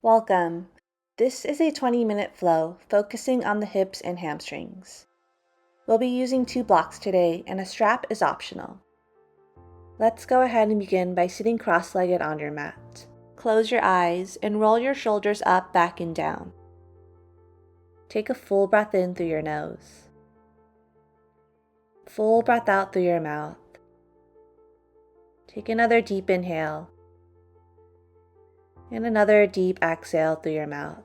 Welcome. This is a 20-minute flow focusing on the hips and hamstrings. We'll be using 2 blocks today, and a strap is optional. Let's go ahead and begin by sitting cross-legged on your mat. Close your eyes and roll your shoulders up, back, and down. Take a full breath in through your nose. Full breath out through your mouth. Take another deep inhale. And another deep exhale through your mouth.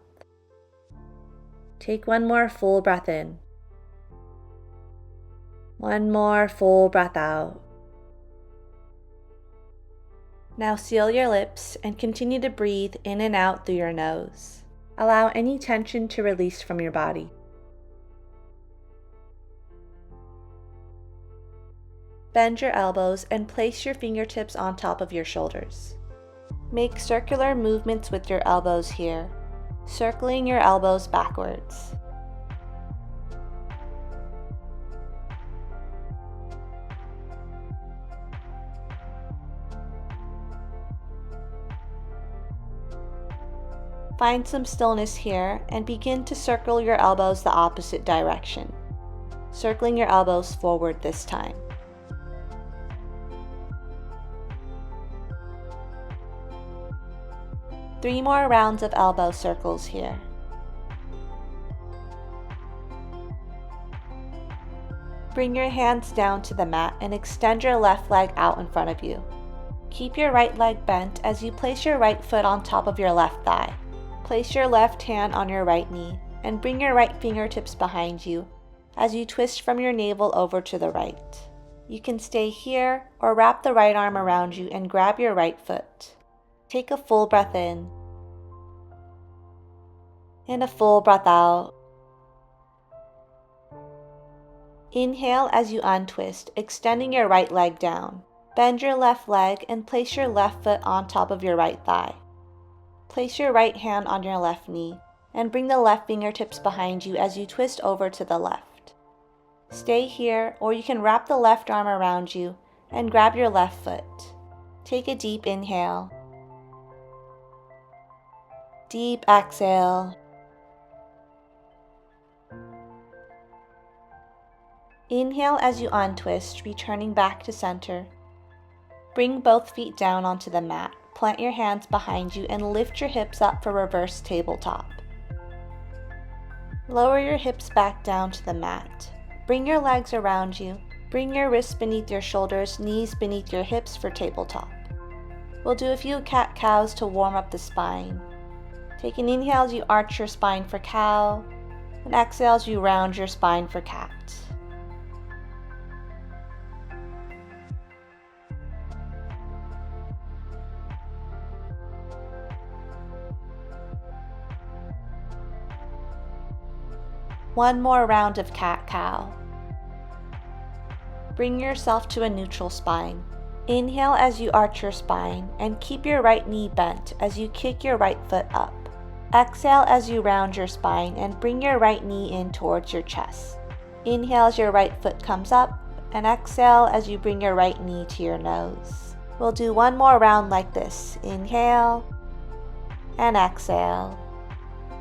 Take one more full breath in. One more full breath out. Now seal your lips and continue to breathe in and out through your nose. Allow any tension to release from your body. Bend your elbows and place your fingertips on top of your shoulders. Make circular movements with your elbows here, circling your elbows backwards. Find some stillness here and begin to circle your elbows the opposite direction, circling your elbows forward this time. Three more rounds of elbow circles here. Bring your hands down to the mat and extend your left leg out in front of you. Keep your right leg bent as you place your right foot on top of your left thigh. Place your left hand on your right knee and bring your right fingertips behind you as you twist from your navel over to the right. You can stay here or wrap the right arm around you and grab your right foot. Take a full breath in and a full breath out. Inhale as you untwist, extending your right leg down. Bend your left leg and place your left foot on top of your right thigh. Place your right hand on your left knee and bring the left fingertips behind you as you twist over to the left. Stay here, or you can wrap the left arm around you and grab your left foot. Take a deep inhale. Deep exhale. Inhale as you untwist, returning back to center. Bring both feet down onto the mat. Plant your hands behind you and lift your hips up for reverse tabletop. Lower your hips back down to the mat. Bring your legs around you. Bring your wrists beneath your shoulders, knees beneath your hips for tabletop. We'll do a few cat-cows to warm up the spine. Take an inhale as you arch your spine for cow, and exhale as you round your spine for cat. One more round of cat-cow. Bring yourself to a neutral spine. Inhale as you arch your spine and keep your right knee bent as you kick your right foot up. Exhale as you round your spine and bring your right knee in towards your chest. Inhale as your right foot comes up and exhale as you bring your right knee to your nose. We'll do one more round like this. Inhale and exhale.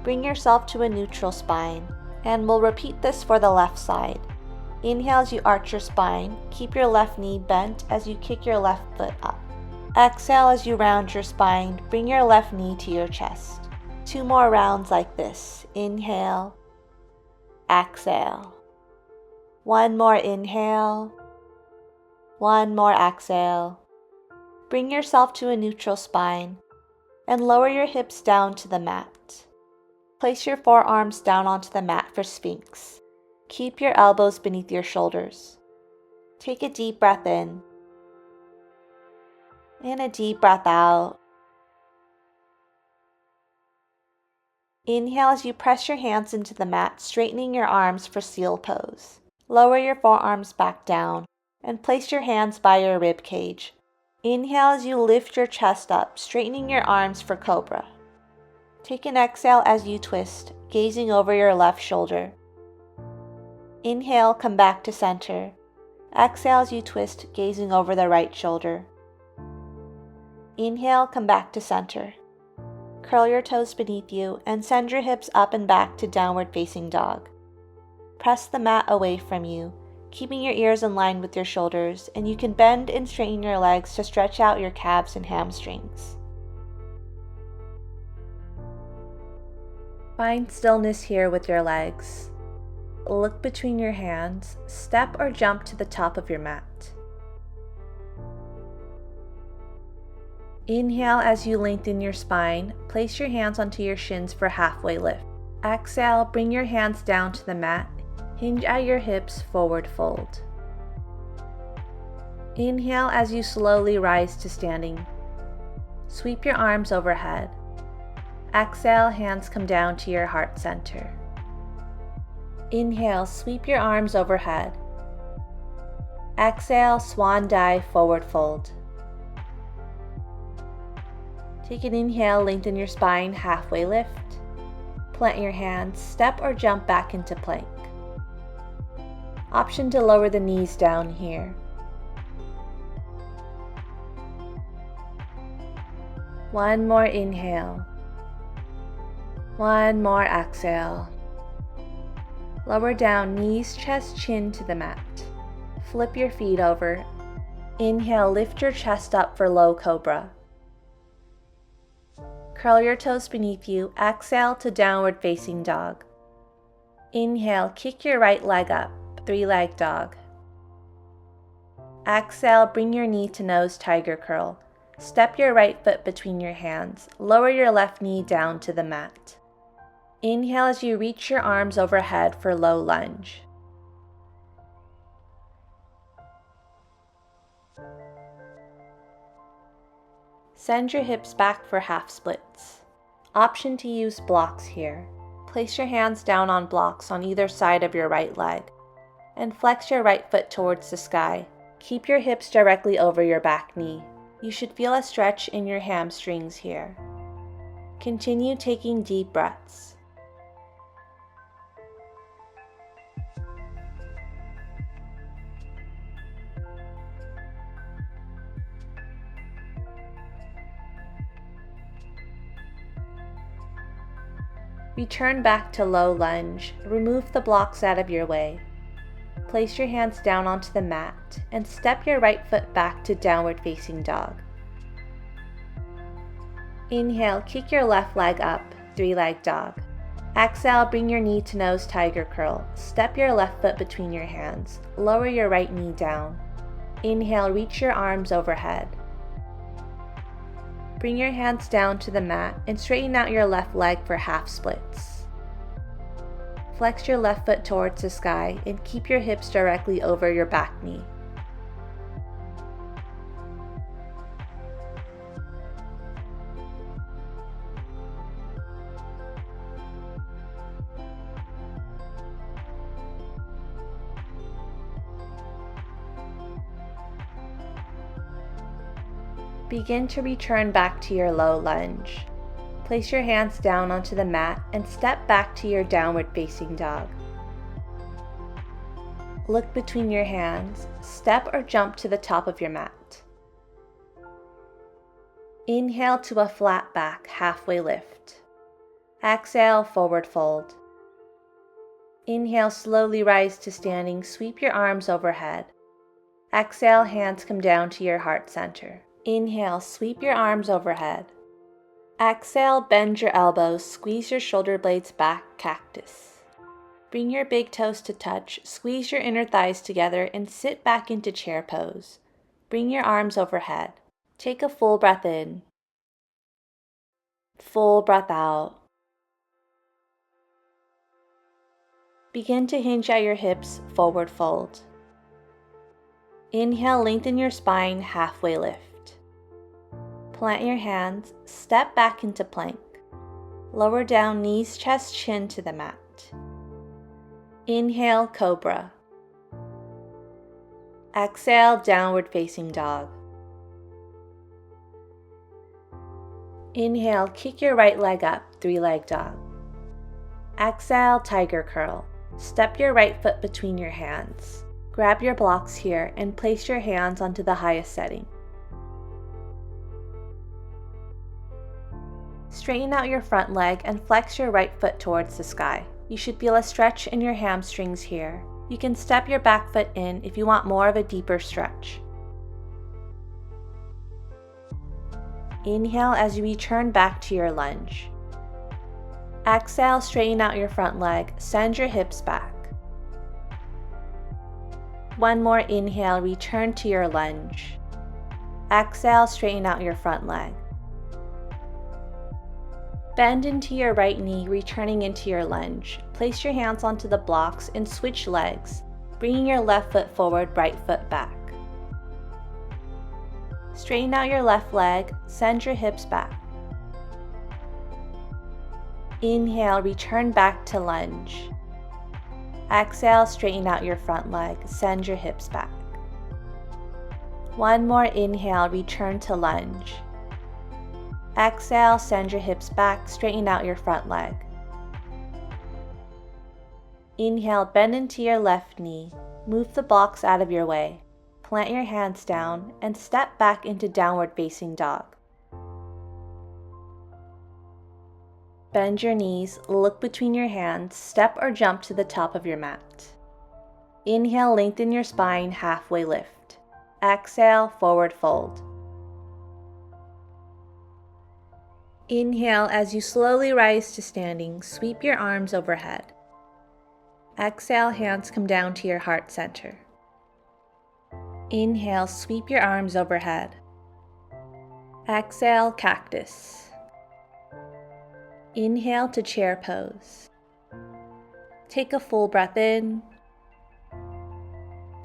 Bring yourself to a neutral spine. And we'll repeat this for the left side. Inhale as you arch your spine, keep your left knee bent as you kick your left foot up. Exhale as you round your spine, bring your left knee to your chest. 2 more rounds like this. Inhale, exhale. 1 more inhale, 1 more exhale. Bring yourself to a neutral spine and lower your hips down to the mat. Place your forearms down onto the mat for Sphinx. Keep your elbows beneath your shoulders. Take a deep breath in and a deep breath out. Inhale as you press your hands into the mat, straightening your arms for seal pose. Lower your forearms back down and place your hands by your rib cage. Inhale as you lift your chest up, straightening your arms for cobra. Take an exhale as you twist, gazing over your left shoulder. Inhale, come back to center. Exhale as you twist, gazing over the right shoulder. Inhale, come back to center. Curl your toes beneath you and send your hips up and back to downward facing dog. Press the mat away from you, keeping your ears in line with your shoulders, and you can bend and straighten your legs to stretch out your calves and hamstrings. Find stillness here with your legs. Look between your hands, step or jump to the top of your mat. Inhale as you lengthen your spine, place your hands onto your shins for halfway lift. Exhale, bring your hands down to the mat, hinge at your hips, forward fold. Inhale as you slowly rise to standing. Sweep your arms overhead. Exhale, hands come down to your heart center. Inhale, sweep your arms overhead. Exhale, swan dive, forward fold. Take an inhale, lengthen your spine, halfway lift. Plant your hands, step or jump back into plank. Option to lower the knees down here. One more inhale. One more exhale. Lower down, knees, chest, chin to the mat. Flip your feet over. Inhale, lift your chest up for low cobra. Curl your toes beneath you. Exhale to downward facing dog. Inhale, kick your right leg up, three-leg dog. Exhale, bring your knee to nose tiger curl. Step your right foot between your hands. Lower your left knee down to the mat. Inhale as you reach your arms overhead for low lunge. Send your hips back for half splits. Option to use blocks here. Place your hands down on blocks on either side of your right leg and flex your right foot towards the sky. Keep your hips directly over your back knee. You should feel a stretch in your hamstrings here. Continue taking deep breaths. Return back to low lunge. Remove the blocks out of your way. Place your hands down onto the mat and step your right foot back to downward facing dog. Inhale, kick your left leg up, three-leg dog. Exhale, bring your knee to nose tiger curl. Step your left foot between your hands. Lower your right knee down. Inhale, reach your arms overhead. Bring your hands down to the mat and straighten out your left leg for half splits. Flex your left foot towards the sky and keep your hips directly over your back knee. Begin to return back to your low lunge. Place your hands down onto the mat and step back to your downward facing dog. Look between your hands, step or jump to the top of your mat. Inhale to a flat back, halfway lift. Exhale, forward fold. Inhale, slowly rise to standing, sweep your arms overhead. Exhale, hands come down to your heart center. Inhale, sweep your arms overhead. Exhale, bend your elbows, squeeze your shoulder blades back, cactus. Bring your big toes to touch, squeeze your inner thighs together, and sit back into chair pose. Bring your arms overhead. Take a full breath in. Full breath out. Begin to hinge at your hips, forward fold. Inhale, lengthen your spine, halfway lift. Plant your hands, step back into plank. Lower down, knees, chest, chin to the mat. Inhale, cobra. Exhale, downward facing dog. Inhale, kick your right leg up, three-leg dog. Exhale, tiger curl. Step your right foot between your hands. Grab your blocks here and place your hands onto the highest setting. Straighten out your front leg and flex your right foot towards the sky. You should feel a stretch in your hamstrings here. You can step your back foot in if you want more of a deeper stretch. Inhale as you return back to your lunge. Exhale, straighten out your front leg, send your hips back. One more inhale, return to your lunge. Exhale, straighten out your front leg. Bend into your right knee, returning into your lunge. Place your hands onto the blocks and switch legs, bringing your left foot forward, right foot back. Straighten out your left leg, send your hips back. Inhale, return back to lunge. Exhale, straighten out your front leg, send your hips back. One more inhale, return to lunge. Exhale, send your hips back, straighten out your front leg. Inhale, bend into your left knee, move the blocks out of your way, plant your hands down, and step back into downward facing dog. Bend your knees, look between your hands, step or jump to the top of your mat. Inhale, lengthen your spine, halfway lift. Exhale, forward fold. Inhale as you slowly rise to standing, sweep your arms overhead. Exhale, hands come down to your heart center. Inhale, sweep your arms overhead. Exhale, cactus. Inhale to chair pose. Take a full breath in,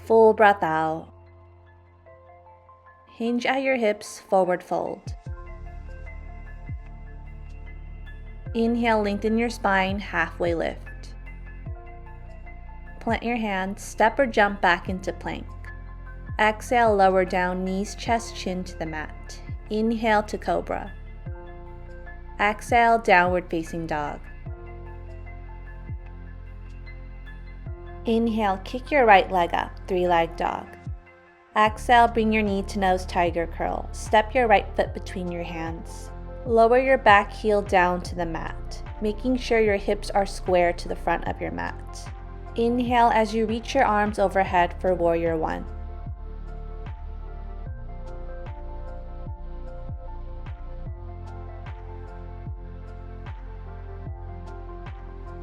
full breath out. Hinge at your hips, forward fold. Inhale, lengthen your spine, halfway lift. Plant your hands, step or jump back into plank. Exhale, lower down, knees, chest, chin to the mat. Inhale to cobra. Exhale, downward facing dog. Inhale, kick your right leg up, three-leg dog. Exhale, bring your knee to nose tiger curl. Step your right foot between your hands. Lower your back heel down to the mat, making sure your hips are square to the front of your mat. Inhale as you reach your arms overhead for warrior one.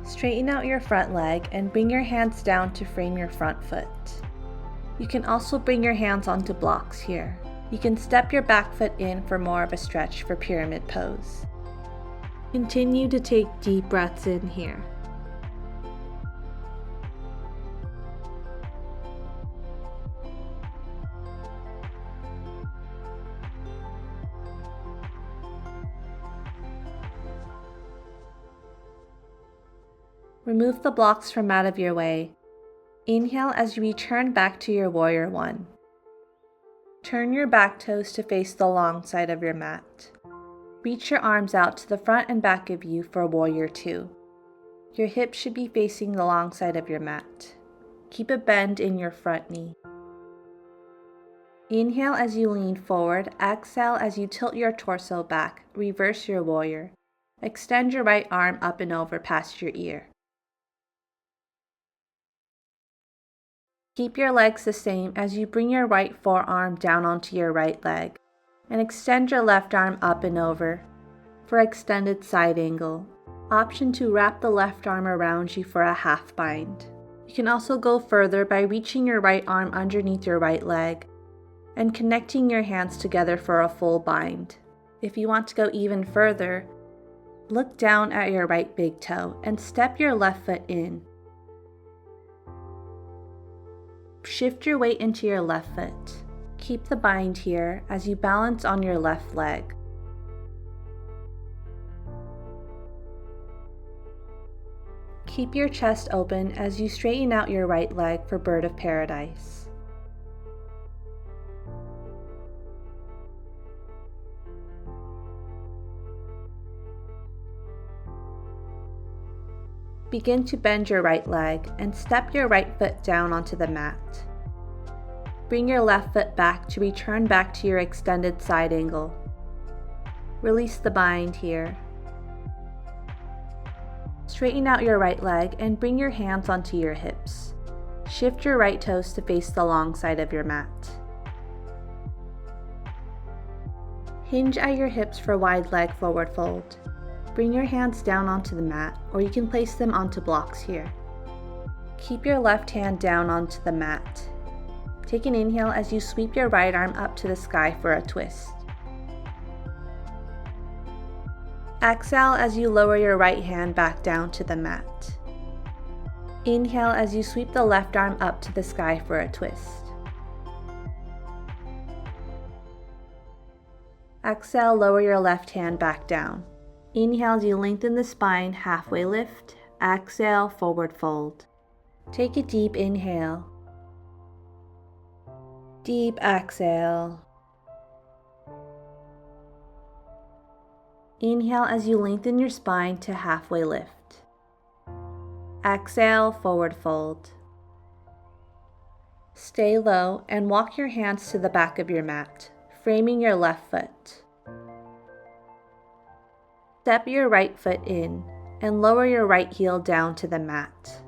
Straighten out your front leg and bring your hands down to frame your front foot. You can also bring your hands onto blocks here. You can step your back foot in for more of a stretch for pyramid pose. Continue to take deep breaths in here. Remove the blocks from out of your way. Inhale as you return back to your warrior one. Turn your back toes to face the long side of your mat. Reach your arms out to the front and back of you for warrior two. Your hips should be facing the long side of your mat. Keep a bend in your front knee. Inhale as you lean forward. Exhale as you tilt your torso back. Reverse your warrior. Extend your right arm up and over past your ear. Keep your legs the same as you bring your right forearm down onto your right leg and extend your left arm up and over for extended side angle. Option to wrap the left arm around you for a half bind. You can also go further by reaching your right arm underneath your right leg and connecting your hands together for a full bind. If you want to go even further, look down at your right big toe and step your left foot in. Shift your weight into your left foot. Keep the bind here as you balance on your left leg. Keep your chest open as you straighten out your right leg for bird of paradise. Begin to bend your right leg and step your right foot down onto the mat. Bring your left foot back to return back to your extended side angle. Release the bind here Straighten out your right leg and bring your hands onto your hips. Shift your right toes to face the long side of your mat. Hinge at your hips for wide leg forward fold. Bring your hands down onto the mat, or you can place them onto blocks here. Keep your left hand down onto the mat. Take an inhale as you sweep your right arm up to the sky for a twist. Exhale as you lower your right hand back down to the mat. Inhale as you sweep the left arm up to the sky for a twist. Exhale, lower your left hand back down. Inhale as you lengthen the spine, halfway lift. Exhale, forward fold. Take a deep inhale. Deep exhale. Inhale as you lengthen your spine to halfway lift. Exhale, forward fold. Stay low and walk your hands to the back of your mat, framing your left foot. Step your right foot in and lower your right heel down to the mat.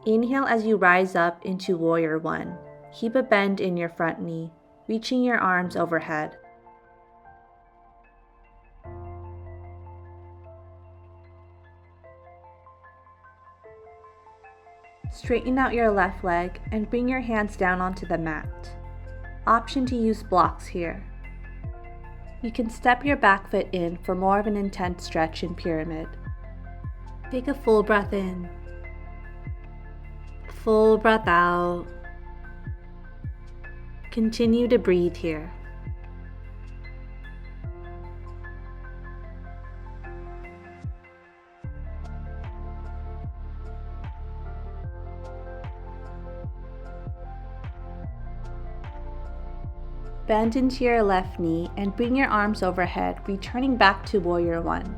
Inhale as you rise up into Warrior One. Keep a bend in your front knee, reaching your arms overhead. Straighten out your left leg and bring your hands down onto the mat. Option to use blocks here. You can step your back foot in for more of an intense stretch in pyramid. Take a full breath in. Full breath out. Continue to breathe here. Bend into your left knee and bring your arms overhead, returning back to Warrior One.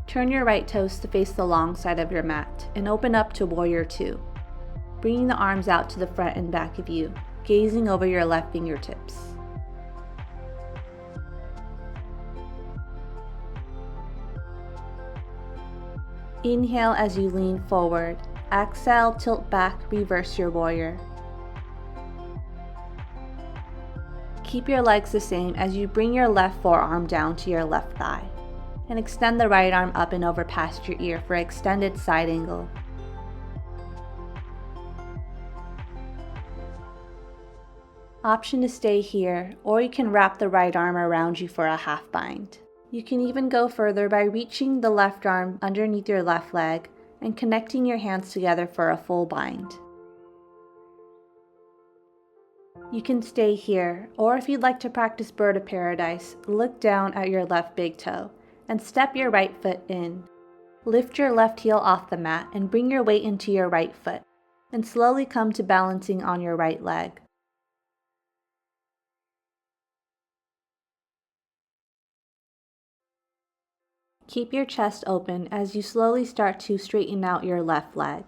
Turn your right toes to face the long side of your mat and open up to Warrior Two, bringing the arms out to the front and back of you, gazing over your left fingertips. Inhale as you lean forward. Exhale, tilt back, reverse your warrior. Keep your legs the same as you bring your left forearm down to your left thigh and extend the right arm up and over past your ear for extended side angle. Option to stay here, or you can wrap the right arm around you for a half bind. You can even go further by reaching the left arm underneath your left leg and connecting your hands together for a full bind. You can stay here, or if you'd like to practice Bird of Paradise, look down at your left big toe and step your right foot in. Lift your left heel off the mat and bring your weight into your right foot, and slowly come to balancing on your right leg. Keep your chest open as you slowly start to straighten out your left leg.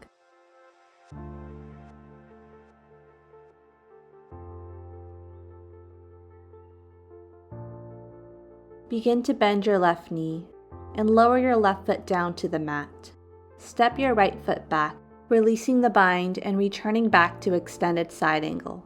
Begin to bend your left knee and lower your left foot down to the mat. Step your right foot back, releasing the bind and returning back to extended side angle.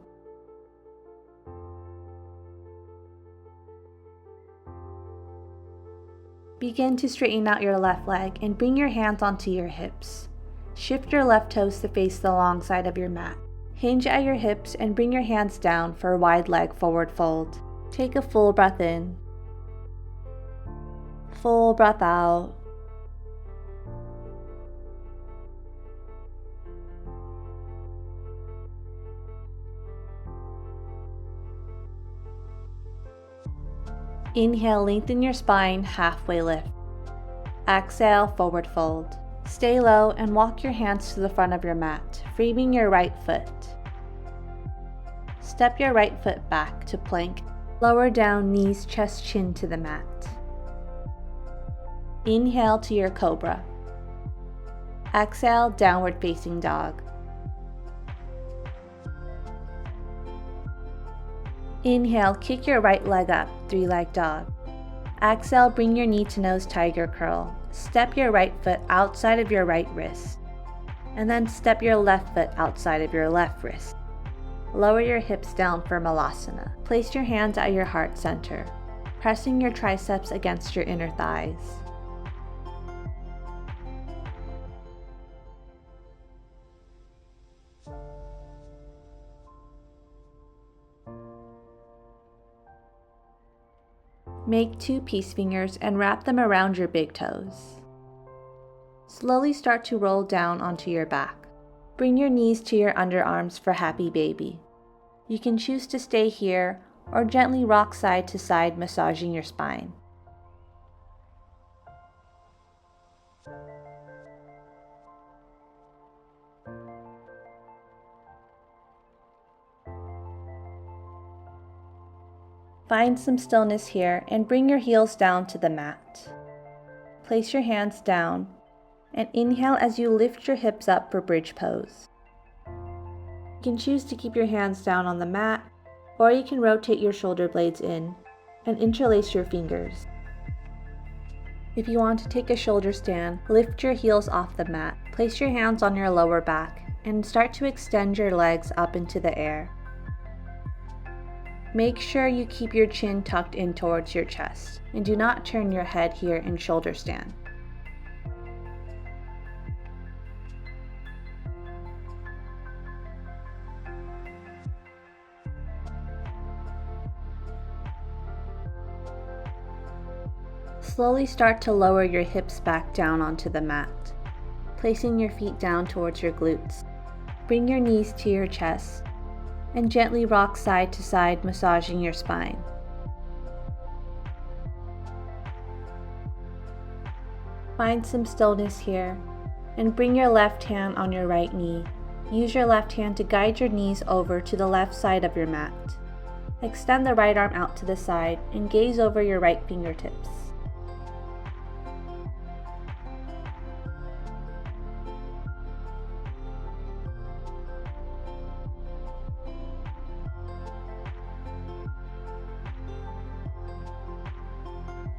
Begin to straighten out your left leg and bring your hands onto your hips. Shift your left toes to face the long side of your mat. Hinge at your hips and bring your hands down for a wide leg forward fold. Take a full breath in. Full breath out. Inhale, lengthen your spine, halfway lift. Exhale, forward fold. Stay low and walk your hands to the front of your mat, framing your right foot. Step your right foot back to plank. Lower down, knees, chest, chin to the mat. Inhale to your cobra. Exhale, downward facing dog. Inhale, kick your right leg up, three-leg dog. Exhale, bring your knee to nose tiger curl step your right foot outside of your right wrist, and then step your left foot outside of your left wrist. Lower your hips down for Malasana. Place your hands at your heart center, pressing your triceps against your inner thighs. Make 2 peace fingers and wrap them around your big toes. Slowly start to roll down onto your back. Bring your knees to your underarms for happy baby. You can choose to stay here or gently rock side to side, massaging your spine. Find some stillness here and bring your heels down to the mat. Place your hands down and inhale as you lift your hips up for bridge pose. You can choose to keep your hands down on the mat, or you can rotate your shoulder blades in and interlace your fingers. If you want to take a shoulder stand, lift your heels off the mat, place your hands on your lower back, and start to extend your legs up into the air. Make sure you keep your chin tucked in towards your chest, and do not turn your head here in shoulder stand. Slowly start to lower your hips back down onto the mat, placing your feet down towards your glutes. Bring your knees to your chest and gently rock side to side, massaging your spine. Find some stillness here and bring your left hand on your right knee. Use your left hand to guide your knees over to the left side of your mat. Extend the right arm out to the side and gaze over your right fingertips.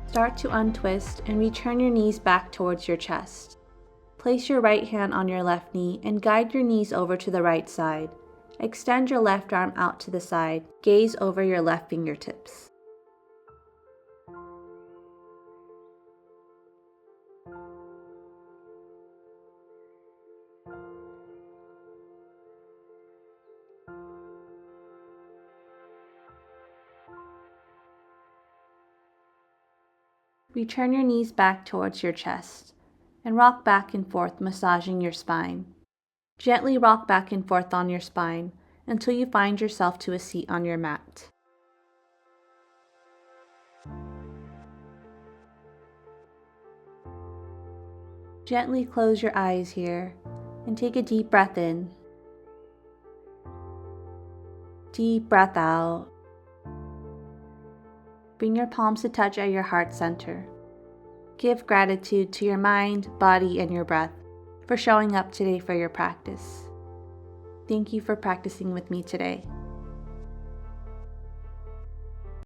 Start to untwist and return your knees back towards your chest. Place your right hand on your left knee and guide your knees over to the right side. Extend your left arm out to the side. Gaze over your left fingertips. Return your knees back towards your chest and rock back and forth, massaging your spine. Gently rock back and forth on your spine until you find yourself to a seat on your mat. Gently close your eyes here and take a deep breath in. Deep breath out. Bring your palms to touch at your heart center. Give gratitude to your mind, body, and your breath for showing up today for your practice. Thank you for practicing with me today.